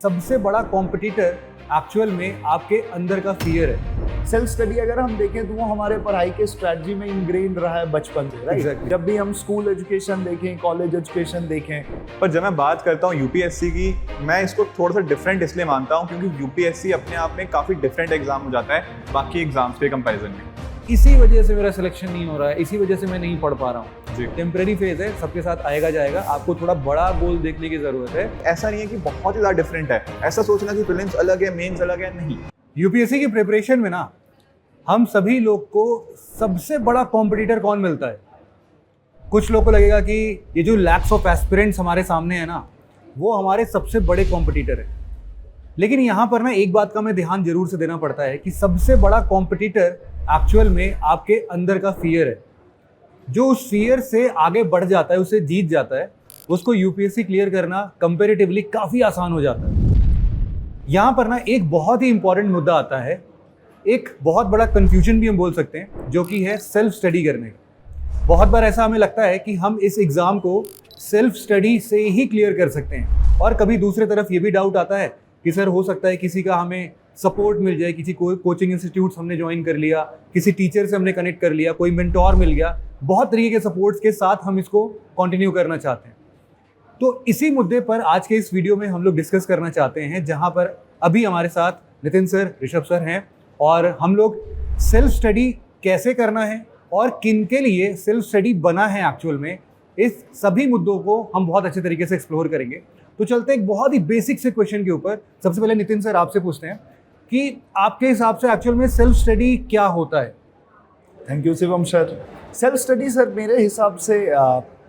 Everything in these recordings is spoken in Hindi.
सबसे बड़ा कॉम्पिटिटर एक्चुअल में आपके अंदर का फियर है। सेल्फ स्टडी अगर हम देखें तो वो हमारे पढ़ाई के स्ट्रेटजी में इंग्रेन्ड रहा है बचपन से, राइट? Exactly. जब भी हम स्कूल एजुकेशन देखें, कॉलेज एजुकेशन देखें, पर जब मैं बात करता हूँ यूपीएससी की, मैं इसको थोड़ा सा डिफरेंट इसलिए मानता हूँ क्योंकि यूपीएससी अपने आप में काफ़ी डिफरेंट एग्जाम हो जाता है बाकी एग्जाम्स के कंपैरिजन में। इसी वजह से मेरा सिलेक्शन नहीं हो रहा है, इसी वजह से मैं नहीं पढ़ पा रहा हूँ। जी। टेम्परेरी फेज है, सबके साथ आएगा जाएगा। आपको थोड़ा बड़ा गोल देखने की जरूरत है। ऐसा नहीं है कि बहुत ही ज़्यादा डिफरेंट है, ऐसा सोचना कि प्रीलिम्स अलग है, मेंस अलग है, नहीं। यूपीएससी की प्रिपरेशन में ना हम सभी लोग को सबसे बड़ा कॉम्पिटिटर कौन मिलता है? कुछ लोग को लगेगा कि ये जो लैक्स ऑफ एस्पिरेंट्स हमारे सामने है ना, वो हमारे सबसे बड़े कॉम्पिटिटर है। लेकिन यहाँ पर ना एक बात का मैं ध्यान जरूर से देना पड़ता है कि सबसे बड़ा कॉम्पिटिटर एक्चुअल में आपके अंदर का फियर है। जो उस फियर से आगे बढ़ जाता है, उसे जीत जाता है, उसको यूपीएससी क्लियर करना कंपैरेटिवली काफ़ी आसान हो जाता है। यहाँ पर ना एक बहुत ही इंपॉर्टेंट मुद्दा आता है, एक बहुत बड़ा कंफ्यूजन भी हम बोल सकते हैं, जो कि है सेल्फ स्टडी करने का। बहुत बार ऐसा हमें लगता है कि हम इस एग्ज़ाम को सेल्फ स्टडी से ही क्लियर कर सकते हैं, और कभी दूसरे तरफ ये भी डाउट आता है कि सर हो सकता है किसी का हमें सपोर्ट मिल जाए, किसी कोचिंग इंस्टीट्यूट्स हमने ज्वाइन कर लिया, किसी टीचर से हमने कनेक्ट कर लिया, कोई मेंटोर मिल गया, बहुत तरीके के सपोर्ट्स के साथ हम इसको कंटिन्यू करना चाहते हैं। तो इसी मुद्दे पर आज के इस वीडियो में हम लोग डिस्कस करना चाहते हैं, जहां पर अभी हमारे साथ नितिन सर, ऋषभ सर हैं, और हम लोग सेल्फ स्टडी कैसे करना है और किन के लिए सेल्फ स्टडी बना है एक्चुअल में, इस सभी मुद्दों को हम बहुत अच्छे तरीके से एक्सप्लोर करेंगे। तो चलते हैं एक बहुत ही बेसिक से क्वेश्चन के ऊपर। सबसे पहले नितिन सर आपसे पूछते हैं कि आपके हिसाब से एक्चुअल में सेल्फ स्टडी क्या होता है? Thank you Shivam sir. Self study sir मेरे हिसाब से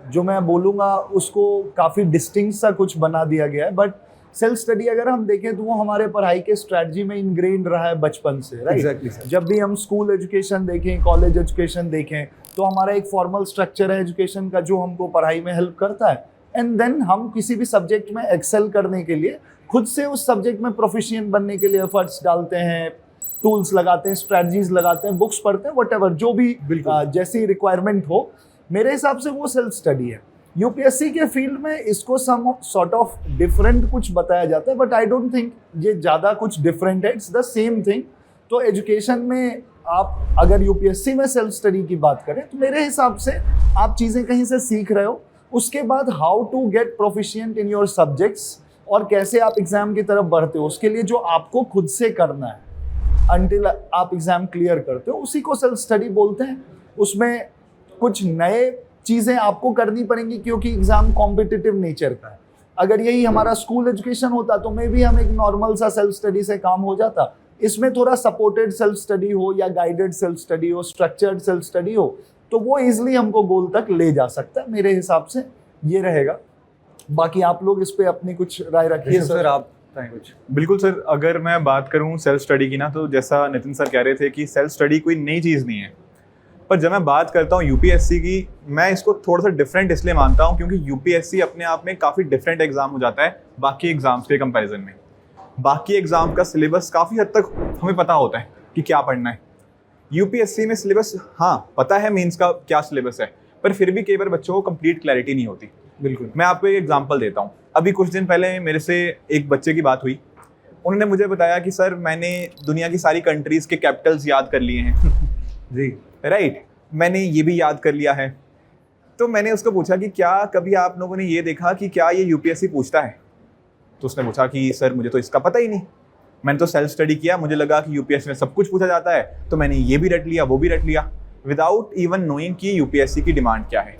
जो मैं बोलूँगा उसको काफ़ी डिस्टिंक्ट सा कुछ बना दिया गया है, बट सेल्फ स्टडी अगर हम देखें तो वो हमारे पढ़ाई के स्ट्रेटजी में इंग्रेन्ड रहा है बचपन से, राइट? Exactly, sir. जब भी हम स्कूल एजुकेशन देखें, कॉलेज एजुकेशन देखें, तो हमारा एक फॉर्मल स्ट्रक्चर है एजुकेशन का जो हमको पढ़ाई में हेल्प करता है, एंड देन हम किसी भी सब्जेक्ट में एक्सेल करने के लिए, खुद से उस सब्जेक्ट में प्रोफिशिएंट बनने के लिए एफर्ट्स डालते हैं, टूल्स लगाते हैं, स्ट्रेटजीज लगाते हैं, बुक्स पढ़ते हैं, व्हाटएवर जो भी जैसी रिक्वायरमेंट हो। मेरे हिसाब से वो सेल्फ स्टडी है। यूपीएससी के फील्ड में इसको सम सॉर्ट ऑफ डिफरेंट कुछ बताया जाता है, बट आई डोंट थिंक ये ज़्यादा कुछ डिफरेंट है, इट्स द सेम थिंग। तो एजुकेशन में आप अगर यूपीएससी में सेल्फ स्टडी की बात करें तो मेरे हिसाब से आप चीज़ें कहीं से सीख रहे हो, उसके बाद how to get proficient in your subjects और कैसे आप एग्जाम की तरफ बढ़ते हो, उसके लिए जो आपको खुद से करना है अंटिल आप एग्जाम क्लियर करते हो, उसी को सेल्फ स्टडी बोलते हैं। उसमें कुछ नए चीज़ें आपको करनी पड़ेंगी क्योंकि एग्जाम कॉम्पिटिटिव नेचर का है। अगर यही हमारा स्कूल एजुकेशन होता तो मे भी हम एक नॉर्मल सा सेल्फ स्टडी से काम हो जाता। इसमें थोड़ा सपोर्टेड सेल्फ स्टडी हो या गाइडेड सेल्फ स्टडी हो, स्ट्रक्चर्ड सेल्फ स्टडी हो, तो वो इजिली हमको गोल तक ले जा सकता है। मेरे हिसाब से ये रहेगा। बाकी आप लोग इस पे अपनी कुछ राय रखिए। सर आप बताएं कुछ। बिल्कुल सर, अगर मैं बात करूँ सेल्फ स्टडी की ना, तो जैसा नितिन सर कह रहे थे कि सेल्फ स्टडी कोई नई चीज़ नहीं है, पर जब मैं बात करता हूँ यूपीएससी की, मैं इसको थोड़ा सा डिफरेंट इसलिए मानता हूँ क्योंकि यूपीएससी अपने आप में काफ़ी डिफरेंट एग्जाम हो जाता है बाकी एग्जाम्स के कंपैरिजन में। बाकी एग्जाम का सिलेबस काफ़ी हद तक हमें पता होता है कि क्या पढ़ना है। यूपीएससी में सिलेबस हाँ पता है मेंस का क्या सिलेबस है, पर फिर भी कई बार बच्चों को कंप्लीट क्लैरिटी नहीं होती। बिल्कुल। मैं आपको एक एग्जांपल देता हूँ। अभी कुछ दिन पहले मेरे से एक बच्चे की बात हुई, उन्होंने मुझे बताया कि सर मैंने दुनिया की सारी कंट्रीज के कैपिटल्स याद कर लिए हैं। जी राइट, मैंने ये भी याद कर लिया है। तो मैंने उसको पूछा कि क्या कभी आप लोगों ने ये देखा कि क्या ये यूपीएससी पूछता है? तो उसने पूछा कि सर मुझे तो इसका पता ही नहीं, मैंने तो सेल्फ स्टडी किया, मुझे लगा कि यूपीएससी में सब कुछ पूछा जाता है, तो मैंने ये भी रट लिया, वो भी रट लिया, विदाउट इवन नोइंग कि यूपीएससी की डिमांड क्या है।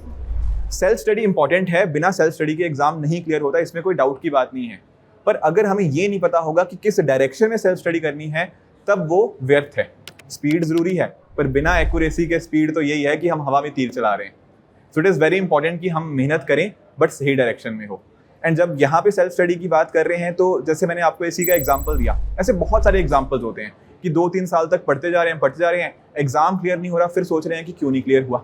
सेल्फ स्टडी इंपॉर्टेंट है, बिना सेल्फ स्टडी के एग्जाम नहीं क्लियर होता, इसमें कोई डाउट की बात नहीं है। पर अगर हमें ये नहीं पता होगा कि किस डायरेक्शन में सेल्फ स्टडी करनी है, तब वो व्यर्थ है। स्पीड जरूरी है, पर बिना एक्यूरेसी के स्पीड तो यही है कि हम हवा में तीर चला रहे हैं। So it is very important कि हम मेहनत करें बट सही डायरेक्शन में हो। एंड जब यहाँ पे सेल्फ स्टडी की बात कर रहे हैं, तो जैसे मैंने आपको इसी का एग्जाम्पल दिया, ऐसे बहुत सारे एग्जाम्पल्स होते हैं कि 2-3 साल तक पढ़ते जा रहे हैं, एग्जाम क्लियर नहीं हो रहा, फिर सोच रहे हैं कि क्यों नहीं क्लियर हुआ।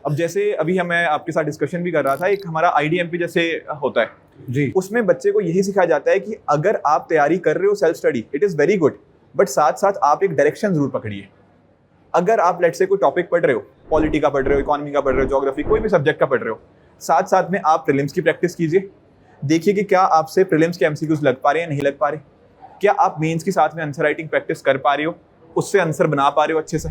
अब जैसे अभी मैं आपके साथ डिस्कशन भी कर रहा था, एक हमारा IDMP जैसे होता है जी, उसमें बच्चे को यही सिखाया जाता है कि अगर आप तैयारी कर रहे हो self study, it is very good, but साथ साथ आप एक डायरेक्शन जरूर पकड़िए। अगर आप लेट्स से कोई टॉपिक पढ़ रहे हो, पॉलिटी का पढ़ रहे हो, इकोनॉमी का पढ़ रहे हो, ज्योग्राफी, कोई भी सब्जेक्ट का पढ़ रहे हो, साथ साथ में आप प्रीलिम्स की प्रैक्टिस कीजिए। देखिए कि क्या आपसे प्रीलिम्स के एमसीक्यूज लग पा रहे हैं, नहीं लग पा रहे, क्या आप मेंस के साथ में आंसर राइटिंग प्रैक्टिस कर पा रहे हो, उससे आंसर बना पा रहे हो अच्छे से।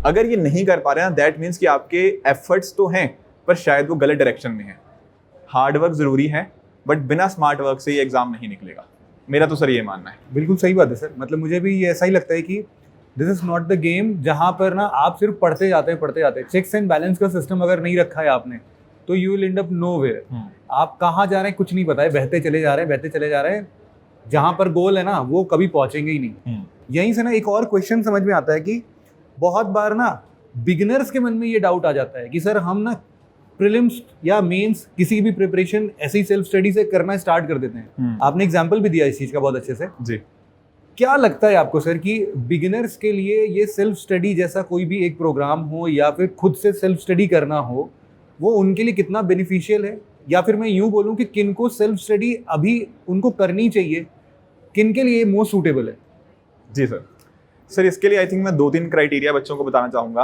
अगर ये नहीं कर पा रहे हैं, दैट मीन्स कि आपके एफर्ट्स तो हैं पर शायद वो गलत डायरेक्शन में है। हार्ड वर्क जरूरी है, बट बिना स्मार्ट वर्क से ये एग्जाम नहीं निकलेगा। मेरा तो सर ये मानना है। बिल्कुल सही बात है सर, मतलब मुझे भी ये ऐसा ही लगता है कि this is not the game जहाँ पर ना आप सिर्फ पढ़ते जाते हैं। चेक्स एंड बैलेंस का सिस्टम अगर नहीं रखा है आपने तो you will and up nowhere. आप कहाँ जा रहे हैं कुछ नहीं पता है, बहते चले जा रहे हैं, जहाँ पर गोल है ना वो कभी पहुंचेंगे ही नहीं। यहीं से ना एक और क्वेश्चन समझ में आता है कि बहुत बार ना बिगिनर्स के मन में ये डाउट आ जाता है कि सर हम ना प्रीलिम्स या मेंस किसी भी प्रिपरेशन ऐसे ही सेल्फ स्टडी से करना स्टार्ट कर देते हैं। आपने एग्जांपल भी दिया इस चीज का बहुत अच्छे से जी। क्या लगता है आपको सर कि बिगिनर्स के लिए ये सेल्फ स्टडी जैसा कोई भी एक प्रोग्राम हो या फिर खुद से सेल्फ स्टडी करना हो, वो उनके लिए कितना बेनिफिशियल है, या फिर मैं यूं बोलूं कि किनको सेल्फ स्टडी अभी उनको करनी चाहिए, किन के लिए मोस्ट सूटेबल है? जी सर इसके लिए आई थिंक मैं 2-3 क्राइटेरिया बच्चों को बताना चाहूँगा।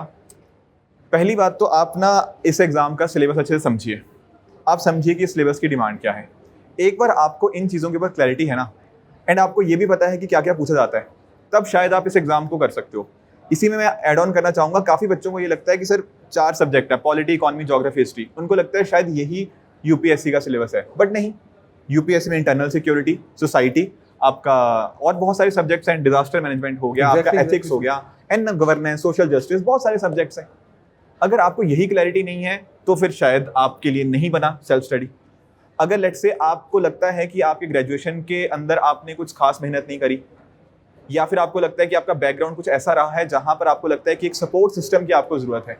पहली बात तो आप ना इस एग्ज़ाम का सिलेबस अच्छे से समझिए। आप समझिए कि सिलेबस की डिमांड क्या है। एक बार आपको इन चीज़ों के ऊपर क्लैरिटी है ना, एंड आपको ये भी पता है कि क्या क्या पूछा जाता है, तब शायद आप इस एग्ज़ाम को कर सकते हो। इसी में मैं ऐड ऑन करना चाहूँगा, काफ़ी बच्चों को ये लगता है कि सर 4 सब्जेक्ट है, पॉलिटी, इकोनॉमी, ज्योग्राफी, हिस्ट्री, उनको लगता है शायद यही यूपीएससी का सिलेबस है, बट नहीं। यूपीएससी में इंटरनल सिक्योरिटी, सोसाइटी, आपका और बहुत सारे सब्जेक्ट्स हैं, डिजास्टर मैनेजमेंट हो गया, आपका एथिक्स हो गया, एंड गवर्नेंस, सोशल जस्टिस, बहुत सारे सब्जेक्ट्स हैं। अगर आपको यही क्लैरिटी नहीं है तो फिर शायद आपके लिए नहीं बना सेल्फ स्टडी। अगर लेट्स से आपको लगता है कि आपके ग्रेजुएशन के अंदर आपने कुछ खास मेहनत नहीं करी, या फिर आपको लगता है कि आपका बैकग्राउंड कुछ ऐसा रहा है जहां पर आपको लगता है कि एक सपोर्ट सिस्टम की आपको जरूरत है,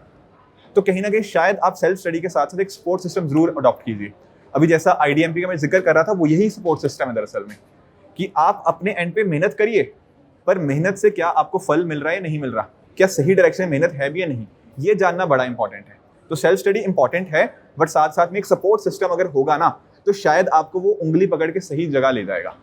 तो कहीं ना कहीं शायद आप सेल्फ स्टडी के साथ साथ एक सपोर्ट सिस्टम जरूर अडॉप्ट कीजिए। अभी जैसा IDMP का मैं जिक्र कर रहा था, वो यही सपोर्ट सिस्टम है दरअसल में, कि आप अपने एंड पे मेहनत करिए, पर मेहनत से क्या आपको फल मिल रहा है या नहीं मिल रहा, क्या सही डायरेक्शन में मेहनत है भी या नहीं, ये जानना बड़ा इंपॉर्टेंट है। तो सेल्फ स्टडी इंपॉर्टेंट है, बट साथ साथ में एक सपोर्ट सिस्टम अगर होगा ना, तो शायद आपको वो उंगली पकड़ के सही जगह ले जाएगा,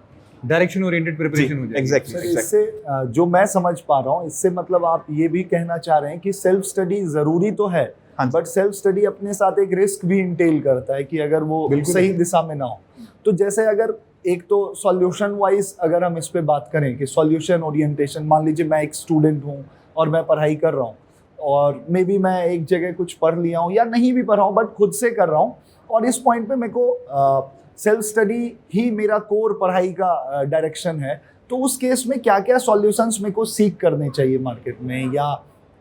डायरेक्शन ओरिएंटेड प्रिपरेशन हो जाएगी। एग्जैक्टली। इससे जो मैं समझ पा रहा हूँ, इससे मतलब आप ये भी कहना चाह रहे हैं कि सेल्फ स्टडी जरूरी तो है, बट सेल्फ स्टडी अपने साथ एक रिस्क भी इंटेल करता है कि अगर वो सही दिशा में ना हो। तो जैसे अगर एक तो सॉल्यूशन वाइज अगर हम इस पे बात करें कि सॉल्यूशन ओरिएंटेशन, मान लीजिए मैं एक स्टूडेंट हूँ और मैं पढ़ाई कर रहा हूँ, और मे बी मैं एक जगह कुछ पढ़ लिया हूँ या नहीं भी पढ़ा हूँ, बट खुद से कर रहा हूँ, और इस पॉइंट पे मेरे को सेल्फ स्टडी ही मेरा कोर पढ़ाई का डायरेक्शन है, तो उस केस में क्या क्या सॉल्यूशंस मेरे को सीख करने चाहिए मार्केट में, या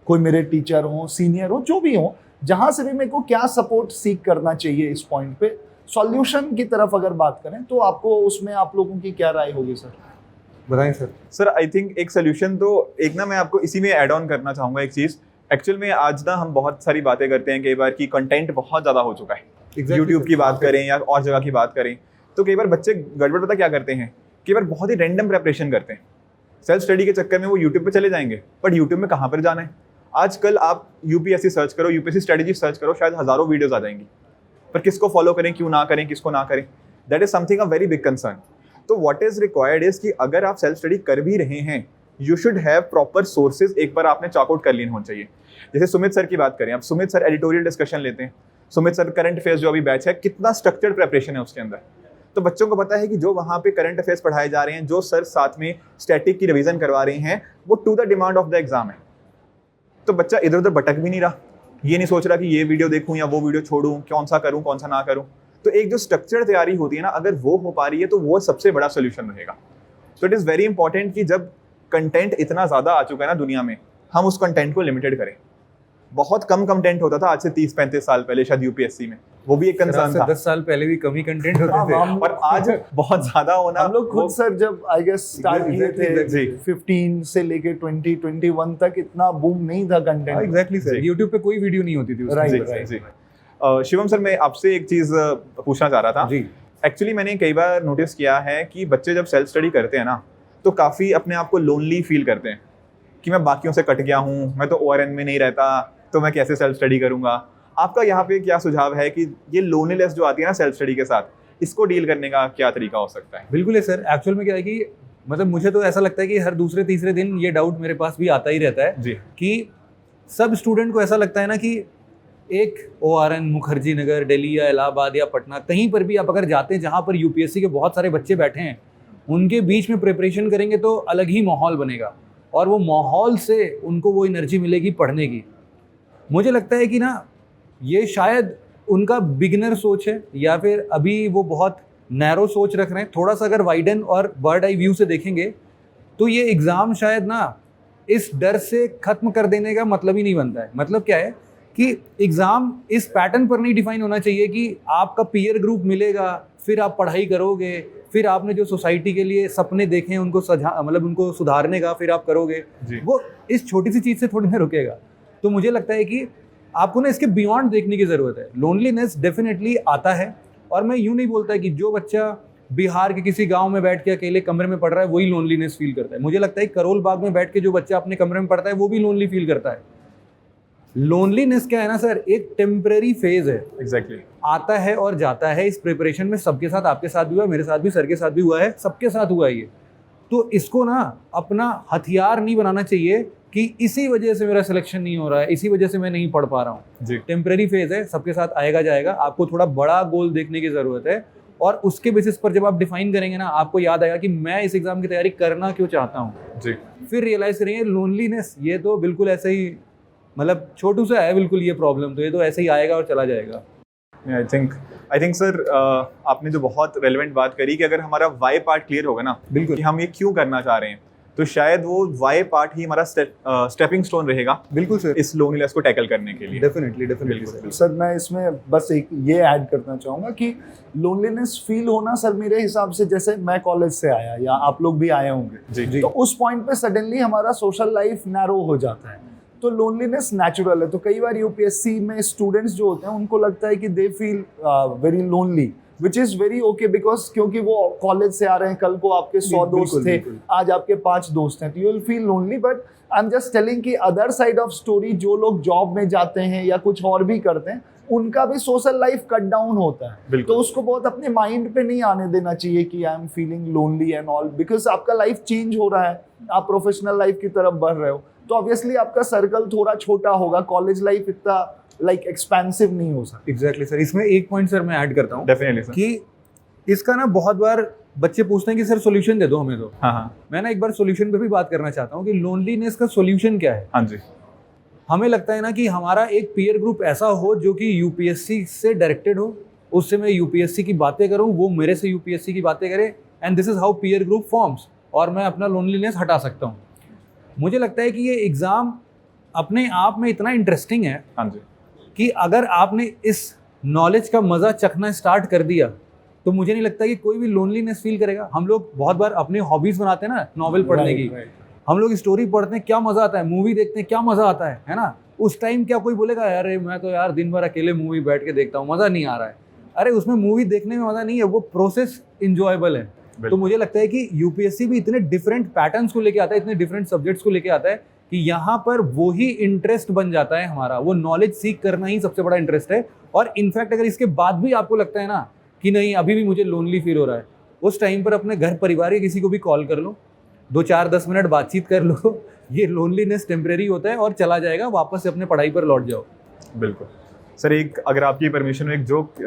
कोई मेरे टीचर हो, सीनियर हो, जो भी हो, जहाँ से भी मेरे को क्या सपोर्ट सीख करना चाहिए इस पॉइंट पे सॉल्यूशन की तरफ अगर बात करें, तो आपको उसमें आप लोगों की क्या राय होगी सर? बताएं सर। सर आई थिंक एक सोल्यूशन तो एक ना मैं आपको इसी में ऐड ऑन करना चाहूँगा एक चीज़। एक्चुअल में आज ना हम बहुत सारी बातें करते हैं कई बार कि कंटेंट बहुत ज़्यादा हो चुका है। यूट्यूब की बात करें या और जगह की बात करें, तो कई बार बच्चे गड़बड़ पता क्या करते हैं, कई बार बहुत ही रैंडम प्रेपरेशन करते हैं। सेल्फ स्टडी के चक्कर में वो यूट्यूब पे चले जाएंगे, बट यूट्यूब में कहाँ पर जाना है? आजकल आप यूपीएससी सर्च करो, यूपीएससी स्ट्रेटेजी सर्च करो, शायद हज़ारों वीडियोज़ आ जाएंगी, पर किसको फॉलो करें, क्यों ना करें, किसको ना करें, that is something a very big concern. तो व्हाट इज रिक्वायर्ड इज कि अगर आप सेल्फ स्टडी कर भी रहे हैं, you should have proper sources एक बार आपने चॉकआउट कर लिए होने चाहिए। जैसे सुमित सर की बात करें, आप सुमित सर एडिटोरियल डिस्कशन लेते हैं, सुमित सर करंट अफेयर्स जो अभी बैच है, कितना स्ट्रक्चर्ड प्रेपरेशन है उसके अंदर। तो बच्चों को पता है कि जो वहाँ पे करंट अफेयर्स पढ़ाए जा रहे हैं, जो सर साथ में स्टैटिक की रिवीजन करवा रहे हैं, वो to the demand of the exam है। तो बच्चा इधर उधर भटक भी नहीं रहा, ये नहीं सोच रहा कि ये वीडियो देखूं या वो वीडियो छोड़ूं, कौन सा करूं कौन सा ना करूं। तो एक जो स्ट्रक्चर तैयारी होती है ना, अगर वो हो पा रही है तो वो सबसे बड़ा सोल्यूशन रहेगा। तो इट इज़ वेरी इंपॉर्टेंट कि जब कंटेंट इतना ज़्यादा आ चुका है ना दुनिया में, हम उस कंटेंट को लिमिटेड करें। बहुत कम कंटेंट होता था आज से 30-35 साल पहले शायद यूपीएससी में, वो भी एक कंसर्न था। 10 साल पहले भी कम ही कंटेंट होते थे, और आज बहुत ज्यादा होना। हम लोग खुद सर जब आई गेस स्टार्ट किए थे 15 से लेके 2021 तक इतना बूम नहीं था कंटेंट। एग्जैक्टली सर, यूट्यूब पे कोई वीडियो नहीं होती थी उसमें। शिवम सर, मैं आपसे एक चीज पूछना चाह रहा था जी। एक्चुअली मैंने कई बार नोटिस किया है कि बच्चे जब सेल्फ स्टडी करते हैं ना, तो काफी अपने आप को लोनली फील करते हैं कि मैं बाकियों से कट गया हूँ, मैं तो ORN में नहीं रहता, तो मैं कैसे सेल्फ स्टडी करूंगा। आपका यहाँ पे क्या सुझाव है कि ये लोनलीनेस जो आती है ना सेल्फ स्टडी के साथ, इसको डील करने का क्या तरीका हो सकता है? बिल्कुल है सर। एक्चुअल में क्या है कि मतलब मुझे तो ऐसा लगता है कि हर दूसरे तीसरे दिन ये डाउट मेरे पास भी आता ही रहता है जी, कि सब स्टूडेंट को ऐसा लगता है ना कि एक ORN, मुखर्जी नगर, दिल्ली या इलाहाबाद या पटना, कहीं पर भी आप अगर जाते हैं जहाँ पर यूपीएससी के बहुत सारे बच्चे बैठे हैं, उनके बीच में प्रिपरेशन करेंगे तो अलग ही माहौल बनेगा और वो माहौल से उनको वो एनर्जी मिलेगी पढ़ने की। मुझे लगता है कि ना ये शायद उनका बिगिनर सोच है या फिर अभी वो बहुत नैरो सोच रख रहे हैं। थोड़ा सा अगर वाइडन और बर्ड आई व्यू से देखेंगे तो ये एग्ज़ाम शायद ना इस डर से ख़त्म कर देने का मतलब ही नहीं बनता है। मतलब क्या है कि एग्ज़ाम इस पैटर्न पर नहीं डिफाइन होना चाहिए कि आपका पीयर ग्रुप मिलेगा, फिर आप पढ़ाई करोगे, फिर आपने जो सोसाइटी के लिए सपने देखे हैं उनको मतलब उनको सुधारने का फिर आप करोगे। वो इस छोटी सी चीज़ से थोड़ी ना रुकेगा। तो मुझे लगता है कि आपको ना इसके बियॉन्ड देखने की ज़रूरत है। लोनलीनेस डेफिनेटली आता है और मैं यूँ नहीं बोलता कि जो बच्चा बिहार के किसी गांव में बैठ के अकेले कमरे में पढ़ रहा है वही लोनलीनेस फील करता है। मुझे लगता है करोल बाग में बैठ के जो बच्चा अपने कमरे में पढ़ता है वो भी लोनली फील करता है। लोनलीनेस क्या है ना सर, एक टेम्परेरी फेज है। एग्जैक्टली आता है और जाता है। इस प्रिपरेशन में सबके साथ, आपके साथ भी हुआ, मेरे साथ भी, सर के साथ भी हुआ है, सबके साथ हुआ है ये। तो इसको ना अपना हथियार नहीं बनाना चाहिए कि इसी वजह से मेरा सिलेक्शन नहीं हो रहा है, इसी वजह से मैं नहीं पढ़ पा रहा हूँ। टेम्परेरी फेज है, सबके साथ आएगा जाएगा। आपको थोड़ा बड़ा गोल देखने की ज़रूरत है और उसके बेसिस पर जब आप डिफाइन करेंगे ना, आपको याद आएगा कि मैं इस एग्जाम की तैयारी करना क्यों चाहता हूँ जी। फिर रियलाइज करेंगे लोनलीनेस ये तो बिल्कुल ऐसे ही, मतलब छोटू सा है बिल्कुल ये प्रॉब्लम, तो ये तो ऐसे ही आएगा और चला जाएगा। आई थिंक सर आपने जो बहुत रेलेवेंट बात करी कि अगर हमारा वाई पार्ट क्लियर होगा ना, बिल्कुल, कि हम ये क्यों करना चाह रहे हैं, तो शायद वो वाई पार्ट ही हमारा स्टेपिंग स्टोन रहेगा। बिल्कुल सर, इस लोनलीनेस को टैकल करने के लिए। डेफिनेटली सर मैं इसमें बस एक ये ऐड करना चाहूँगा कि लोनलीनेस फील होना सर मेरे हिसाब से, जैसे मैं कॉलेज से आया या आप लोग भी आए होंगे जी। तो उस पॉइंट पे सडनली हमारा सोशल लाइफ नैरो हो जाता है, तो लोनलीनेस नेचुरल है। तो कई बार यूपीएससी में स्टूडेंट्स जो होते हैं उनको लगता है कि they feel very lonely, which is very okay, because क्योंकि वो कॉलेज से आ रहे हैं, कल को आपके 100 दोस्त थे, आज आपके 5 दोस्त हैं, तो you will feel lonely. But I am just telling कि अदर साइड ऑफ स्टोरी, जो लोग जॉब में जाते हैं या कुछ और भी करते हैं, उनका भी सोशल लाइफ कट डाउन होता है। तो उसको बहुत अपने माइंड पे नहीं आने देना चाहिए कि I am feeling lonely and all, because आपका लाइफ चेंज हो रहा है, आप प्रोफेशनल लाइफ की तरफ बढ़ रहे हो, तो ऑब्वियसली आपका सर्कल थोड़ा छोटा होगा। कॉलेज लाइफ इतना लाइक एक्सपेंसिव नहीं हो सकता। एग्जैक्टली सर, इसमें एक पॉइंट सर मैं ऐड करता हूँ डेफिनेटली सर, कि इसका ना बहुत बार बच्चे पूछते हैं कि सर सॉल्यूशन दे दो हमें। तो हाँ, मैं ना एक बार सॉल्यूशन पे भी बात करना चाहता हूँ कि लोनलीनेस का सॉल्यूशन क्या है। हाँ जी। हमें लगता है ना कि हमारा एक पीयर ग्रुप ऐसा हो जो कि यूपीएससी से डायरेक्टेड हो, उससे मैं यूपीएससी की बातें करूँ, वो मेरे से यूपीएससी की बातें करे, and this is how peer group forms, और मैं अपना लोनलीनेस हटा सकता हूँ। मुझे लगता है कि ये एग्ज़ाम अपने आप में इतना इंटरेस्टिंग है, हाँ जी, कि अगर आपने इस नॉलेज का मज़ा चखना स्टार्ट कर दिया तो मुझे नहीं लगता कि कोई भी लोनलीनेस फील करेगा। हम लोग बहुत बार अपनी हॉबीज़ बनाते हैं ना, नॉवेल पढ़ने की, हम लोग स्टोरी पढ़ते हैं, क्या मज़ा आता है, मूवी देखते हैं, क्या मज़ा आता है ना। उस टाइम क्या कोई बोलेगा अरे मैं तो यार दिन भर अकेले मूवी बैठ के देखता हूँ, मज़ा नहीं आ रहा है। अरे उसमें मूवी देखने में मज़ा नहीं है, वो प्रोसेस इंजॉयबल है। तो मुझे लगता है कि यूपीएससी भी इतने डिफरेंट पैटर्न्स को लेके आता है, इतने डिफरेंट सब्जेक्ट्स को लेके आता है कि यहाँ पर वो ही इंटरेस्ट बन जाता है हमारा, वो नॉलेज सीख करना ही सबसे बड़ा इंटरेस्ट है। और इनफैक्ट अगर इसके बाद भी आपको लगता है ना कि नहीं अभी भी मुझे लोनली फील हो रहा है, उस टाइम पर अपने घर परिवार के किसी को भी कॉल कर लो, 2-4-10 मिनट बातचीत कर लो, ये लोनलीनेस टेम्परेरी होता है और चला जाएगा, वापस से अपने पढ़ाई पर लौट जाओ। बिल्कुल सर, एक अगर आपकी परमिशन हो, एक जोक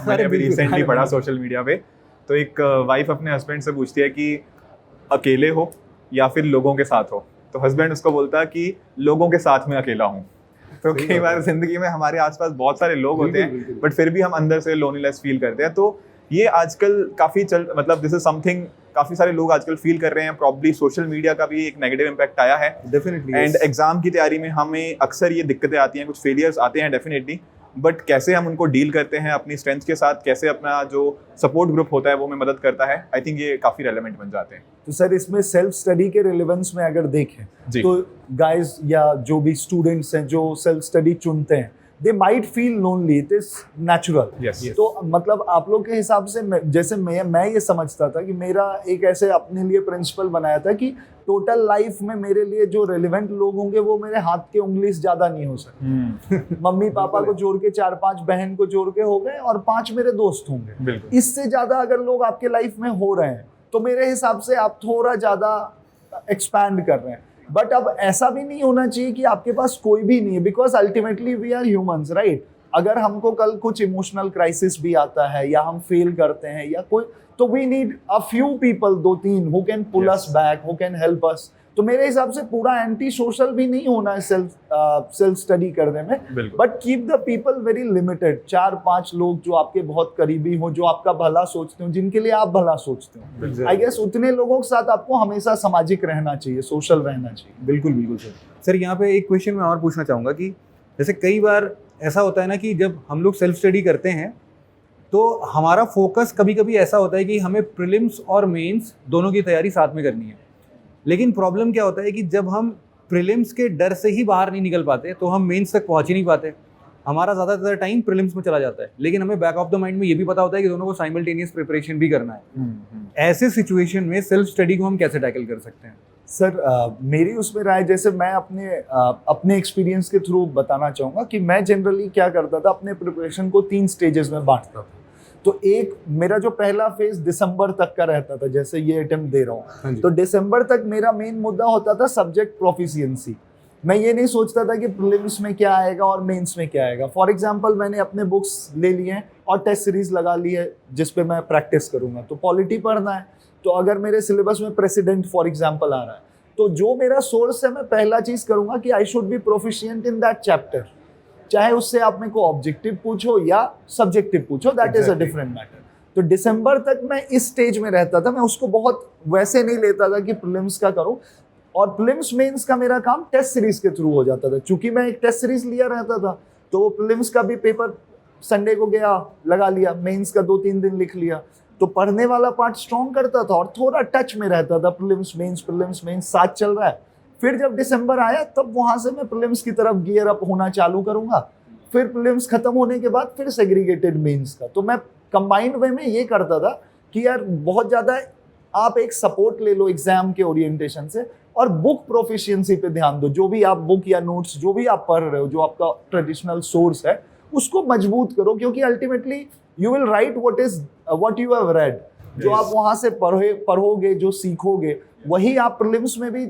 मैंने अभी रिसेंटली पढ़ा सोशल मीडिया पे। तो एक वाइफ अपने हस्बैंड से पूछती है कि अकेले हो या फिर लोगों के साथ हो, तो हस्बैंड उसको बोलता है कि लोगों के साथ में अकेला हूँ। तो कई बार जिंदगी में हमारे आसपास बहुत सारे लोग होते हैं, बट फिर भी हम अंदर से लोनलीनेस फील करते हैं। तो ये आजकल काफ़ी मतलब दिस इज समथिंग काफ़ी सारे लोग आजकल फील कर रहे हैं। प्रॉब्ली सोशल मीडिया का भी एक नेगेटिव इम्पैक्ट आया है डेफिनेटली। एंड एग्जाम की तैयारी में हमें अक्सर ये दिक्कतें आती हैं, कुछ फेलियर्स आते हैं डेफिनेटली, बट कैसे हम उनको डील करते हैं अपनी स्ट्रेंथ के साथ, कैसे अपना जो सपोर्ट ग्रुप होता है वो हमें मदद करता है, आई थिंक ये काफ़ी रेलेवेंट बन जाते हैं। तो सर इसमें सेल्फ स्टडी के रिलेवेंस में अगर देखें तो गाइस या जो भी स्टूडेंट्स हैं जो सेल्फ स्टडी चुनते हैं, they might feel lonely, it is natural. तो मतलब आप लोग के हिसाब से जैसे मैं ये समझता था कि मेरा एक ऐसे अपने लिए प्रिंसिपल बनाया था कि टोटल लाइफ में मेरे लिए जो रेलिवेंट लोग होंगे वो मेरे हाथ के उंगली से ज्यादा नहीं हो सकते। मम्मी पापा को जोड़ के 4-5 बहन को जोड़ के हो गए और 5 मेरे दोस्त होंगे। इससे ज्यादा अगर लोग आपके लाइफ में हो रहे हैं तो मेरे हिसाब से आप थोड़ा ज्यादा एक्सपैंड कर रहे हैं। बट अब ऐसा भी नहीं होना चाहिए कि आपके पास कोई भी नहीं है, because ultimately we are humans, right? अगर हमको कल कुछ इमोशनल क्राइसिस भी आता है या हम फेल करते हैं या कोई, तो we need a few people, 2-3 who can pull us back, who can help us. तो मेरे हिसाब से पूरा एंटी सोशल भी नहीं होना है सेल्फ स्टडी करने में, but keep the people very limited. 4-5 लोग जो आपके बहुत करीबी हो, जो आपका भला सोचते हो, जिनके लिए आप भला सोचते हो, आई गेस उतने लोगों के साथ आपको हमेशा सामाजिक रहना चाहिए, सोशल रहना चाहिए। बिल्कुल बिल्कुल सर। सर यहाँ पे एक क्वेश्चन मैं और पूछना चाहूँगा कि जैसे कई बार ऐसा होता है ना कि जब हम लोग सेल्फ स्टडी करते हैं तो हमारा फोकस कभी कभी ऐसा होता है कि हमें प्रीलिम्स और मेंस दोनों की तैयारी साथ में करनी है, लेकिन प्रॉब्लम क्या होता है कि जब हम प्रीलिम्स के डर से ही बाहर नहीं निकल पाते तो हम मेंस तक पहुंच ही नहीं पाते। हमारा ज़्यादातर टाइम प्रीलिम्स में चला जाता है, लेकिन हमें बैक ऑफ द माइंड में ये भी पता होता है कि दोनों को साइमल्टेनियस प्रिपरेशन भी करना है। ऐसे सिचुएशन में सेल्फ स्टडी को हम कैसे टैकल कर सकते हैं? सर मेरी उसमें राय, जैसे मैं अपने एक्सपीरियंस के थ्रू बताना चाहूँगा कि मैं जनरली क्या करता था, अपने प्रिपरेशन को 3 स्टेजेस में बांटता था। तो एक मेरा जो पहला फेज दिसंबर तक का रहता था, जैसे ये अटेम्प्ट दे रहा हूँ, तो दिसंबर तक मेरा मेन मुद्दा होता था सब्जेक्ट प्रोफिशिएंसी। मैं ये नहीं सोचता था कि प्रीलिम्स में क्या आएगा और मेंस में क्या आएगा। फॉर एग्जांपल मैंने अपने बुक्स ले लिए हैं और टेस्ट सीरीज लगा ली है जिस पे मैं प्रैक्टिस करूँगा। तो पॉलिटी पढ़ना है, तो अगर मेरे सिलेबस में प्रेसिडेंट फॉर एग्जांपल आ रहा है, तो जो मेरा सोर्स है, मैं पहला चीज़ करूँगा कि I should be proficient in that chapter. चाहे उससे आप मेरे को ऑब्जेक्टिव पूछो या सब्जेक्टिव पूछो, that is a different matter. तो दिसंबर तक मैं इस स्टेज में रहता था। मैं उसको बहुत वैसे नहीं लेता था कि प्रीलिम्स का करूं, और प्रीलिम्स मेंस का मेरा काम टेस्ट सीरीज के थ्रू हो जाता था। चूंकि मैं एक टेस्ट सीरीज लिया रहता था, तो वो प्रीलिम्स का भी पेपर संडे को गया, लगा लिया, मेंस का 2-3 दिन लिख लिया, तो पढ़ने वाला पार्ट स्ट्रॉन्ग करता था और थोड़ा टच में रहता था। प्रीलिम्स मेंस साथ चल रहा है। फिर जब दिसंबर आया, तब वहां से मैं प्रीलिम्स की तरफ गियर अप होना चालू करूंगा। फिर प्रीलिम्स खत्म होने के बाद फिर सेग्रीगेटेड मेंस का। तो मैं कंबाइंड वे में ये करता था कि यार बहुत ज़्यादा आप एक सपोर्ट ले लो एग्जाम के ओरिएंटेशन से, और बुक प्रोफिशिएंसी पे ध्यान दो। जो भी आप बुक या नोट्स जो भी आप पढ़ रहे हो, जो आपका ट्रेडिशनल सोर्स है, उसको मजबूत करो, क्योंकि ultimately you will write what you have read. जो आप वहाँ से पढ़ोगे, जो सीखोगे, वही आप प्रीलिम्स में भी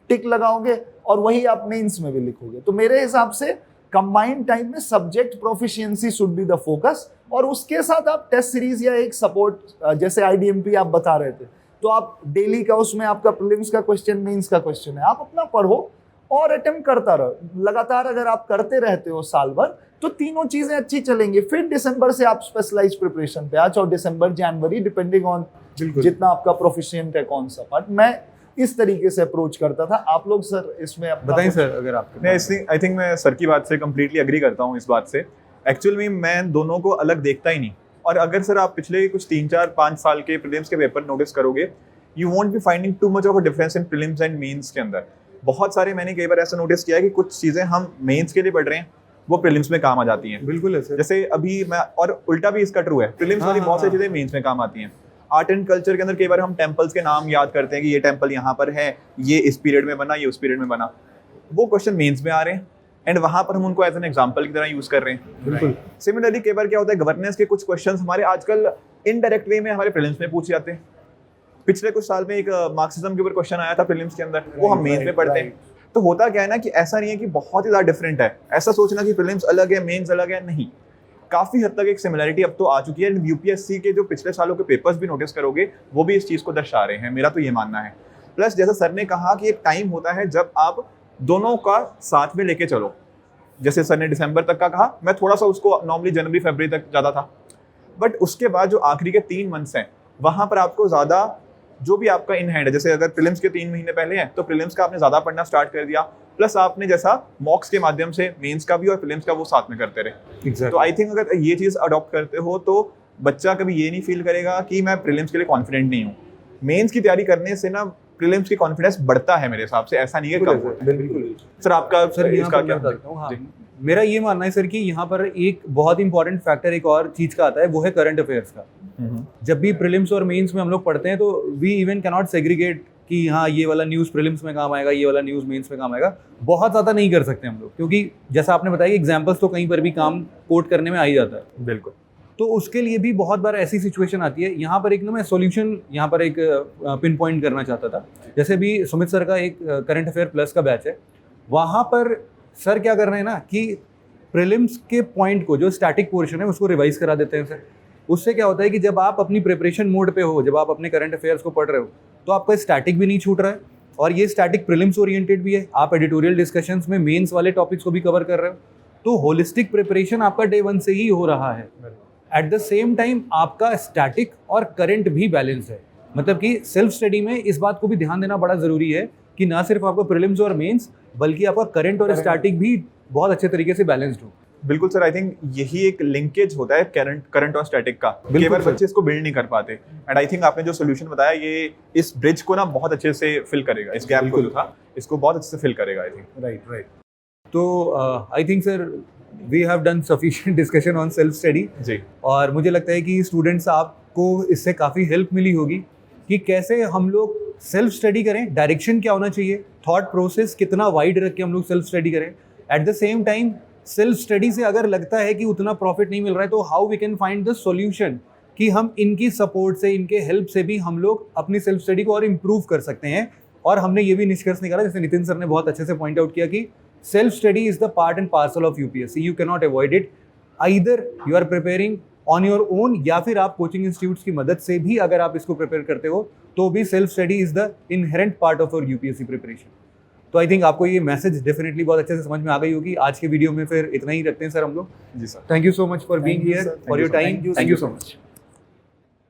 टिक लगाओगे और वही आप मेंस में भी लिखोगे। तो मेरे हिसाब से कंबाइंड टाइम में subject proficiency should be the focus, और उसके साथ आप टेस्ट सीरीज या एक सपोर्ट, जैसे आईडीएमपी आप बता रहे थे, तो आप डेली का उसमें आपका प्रीलिम्स का क्वेश्चन, मेंस का क्वेश्चन है, आप अपना पढ़ो और अटेम्प्ट करता रहो लगातार। अगर आप करते रहते हो साल भर, तो तीनों चीजें अच्छी चलेंगी। फिर दिसंबर से आप स्पेशलाइज प्रिपरेशन पे आ जाओ, दिसंबर जनवरी, डिपेंडिंग ऑन जितना आपका प्रोफिशिएंट है कौन सा पार्ट। मैं इस तरीके से अप्रोच करता था। आप लोग सर इसमें बताएं सर अगर आप। आई थिंक मैं सर की बात से कम्प्लीटली अग्री करता हूँ इस बात से। एक्चुअल में मैं दोनों को अलग देखता ही नहीं। और अगर सर आप पिछले कुछ 3-4-5 साल के प्रीलिम्स के पेपर नोटिस करोगे, you won't be finding too much of a difference in prelims and mains के अंदर। बहुत सारे मैंने कई बार ऐसा नोटिस किया है कि कुछ चीज़ें हम मेंस के लिए पढ़ रहे हैं, वो प्रीलिम्स में काम आ जाती हैं। बिल्कुल है सर। जैसे अभी मैं, और उल्टा भी इसका ट्रू है, प्रीलिम्स वाली बहुत सारी चीज़ें मेंस में काम आती हैं। आर्ट एंड कल्चर के अंदर कई बार हम टेम्पल्स के नाम याद करते हैं कि ये टेम्पल यहाँ पर है, ये इस पीरियड में बना, ये उस पीरियड में बना, वो क्वेश्चन मेंस में आ रहे हैं एंड वहाँ पर हम उनको एज एन एग्जाम्पल की तरह यूज कर रहे हैं। बिल्कुल। सिमिलरली कई बार क्या होता है, गवर्नेंस के कुछ क्वेश्चंस हमारे आजकल इनडायरेक्ट वे में हमारे प्रीलिम्स में पूछे जाते हैं। पिछले कुछ साल में एक मार्क्सिज्म के ऊपर क्वेश्चन आया था प्रीलिम्स के अंदर, वो हम मेंस में पढ़ते हैं। तो होता क्या है ना कि ऐसा नहीं है कि बहुत ही ज़्यादा डिफरेंट है, ऐसा सोचना कि प्रीलिम्स अलग है मेंस अलग है, नहीं। काफ़ी हद तक एक सिमिलरिटी अब तो आ चुकी है। यूपीएससी के जो पिछले सालों के पेपर्स भी नोटिस करोगे, वो भी इस चीज़ को दर्शा रहे हैं, मेरा तो ये मानना है। प्लस जैसा सर ने कहा कि एक टाइम होता है जब आप दोनों का साथ में लेके चलो। जैसे सर ने दिसंबर तक का कहा, मैं थोड़ा सा उसको नॉर्मली जनवरी फरवरी तक ज़्यादा था, बट उसके बाद जो आखिरी के 3 मंथ्स हैं, वहाँ पर आपको ज़्यादा जो भी आपका इन हैंड है, जैसे अगर प्रीलिम्स के 3 महीने पहले हैं तो प्रीलिम्स का आपने ज़्यादा पढ़ना स्टार्ट कर दिया, प्लस आपने जैसा मॉक्स के माध्यम से मेंस का भी और प्रीलिम्स का वो साथ में करते रहे। exactly. तो आई थिंक अगर ये चीज़ अडॉप्ट करते हो तो बच्चा कभी ये नहीं फील करेगा कि मैं प्रीलिम्स के लिए कॉन्फिडेंट नहीं हूँ। मेंस की तैयारी करने से ना प्रीलिम्स की कॉन्फिडेंस बढ़ता है मेरे हिसाब से, ऐसा नहीं है कम होता है। बिल्कुल। सर आपका सर इसका क्या? हाँ, मेरा ये मानना है सर कि यहाँ पर एक बहुत इंपॉर्टेंट फैक्टर एक और चीज का आता है, वो है करंट अफेयर्स का। जब भी प्रीलिम्स और मेंस में हम लोग पढ़ते हैं तो we even can not segregate कि हाँ ये वाला न्यूज़ प्रीलिम्स में काम आएगा, ये वाला न्यूज़ मेंस में काम आएगा। बहुत ज़्यादा नहीं कर सकते हम लोग, क्योंकि जैसा आपने बताया कि एग्जाम्पल्स तो कहीं पर भी काम कोट करने में आ ही जाता है। बिल्कुल। तो उसके लिए भी बहुत बार ऐसी सिचुएशन आती है। यहाँ पर एक ना मैं सॉल्यूशन यहाँ पर एक पिन पॉइंट करना चाहता था। जैसे भी सुमित सर का एक करंट अफेयर प्लस का बैच है, वहाँ पर सर क्या कर रहे हैं ना कि प्रीलिम्स के पॉइंट को, जो स्टैटिक पोर्शन है, उसको रिवाइज करा देते हैं सर। उससे क्या होता है कि जब आप अपनी प्रिपरेशन मोड पे हो, जब आप अपने करंट अफेयर्स को पढ़ रहे हो, तो आपका स्टैटिक भी नहीं छूट रहा है, और ये स्टैटिक प्रीलिम्स ओरिएंटेड भी है। आप एडिटोरियल डिस्कशंस में मेंस वाले टॉपिक्स को भी कवर कर रहे हो, तो होलिस्टिक प्रिपरेशन आपका डे 1 से ही हो रहा है। एट द सेम टाइम आपका स्टैटिक और करंट भी बैलेंस है। मतलब कि सेल्फ स्टडी में इस बात को भी ध्यान देना बड़ा ज़रूरी है कि ना सिर्फ आपका प्रीलिम्स और मेंस, बल्कि आपका करंट और स्टैटिक भी बहुत अच्छे तरीके से बैलेंस्ड हो। बिल्कुल सर, आई थिंक यही एक लिंकेज होता है करंट और स्टैटिक का। कई बार बच्चे इसको बिल्ड नहीं कर पाते, एंड आई थिंक आपने जो सोल्यूशन बताया ये इस ब्रिज को ना बहुत अच्छे से फिल करेगा, इस गैप को जो था इसको बहुत अच्छे से फिल करेगा आई थिंक। राइट। तो I think sir we have done sufficient discussion on self study जी। और मुझे लगता है कि स्टूडेंट्स आपको इससे काफ़ी हेल्प मिली होगी कि कैसे हम लोग सेल्फ स्टडी करें, डायरेक्शन क्या होना चाहिए, थॉट प्रोसेस कितना वाइड रख के हम लोग सेल्फ स्टडी करें। At the same time self study से अगर लगता है कि उतना प्रॉफिट नहीं मिल रहा है, तो how we can find the solution, कि हम इनकी सपोर्ट से, इनके हेल्प से भी हम लोग अपनी सेल्फ स्टडी को और इम्प्रूव कर सकते हैं। और हमने ये भी निष्कर्ष निकाला, जैसे नितिन सर ने बहुत अच्छे से पॉइंट आउट किया, कि self study is the part and parcel of UPSC. You can not avoid it. Either you are preparing on your own, या फिर आप कोचिंग इंस्टीट्यूट्स की मदद से भी अगर आप इसको प्रिपेयर करते हो, तो भी self study is the inherent part of your UPSC preparation. तो आई थिंक आपको ये मैसेज डेफिनेटली बहुत अच्छे से समझ में आ गई होगी। आज के वीडियो में फिर इतना ही रखते हैं सर हम लोग। जी sir, thank you so much for being here, for your time. Thank you so much.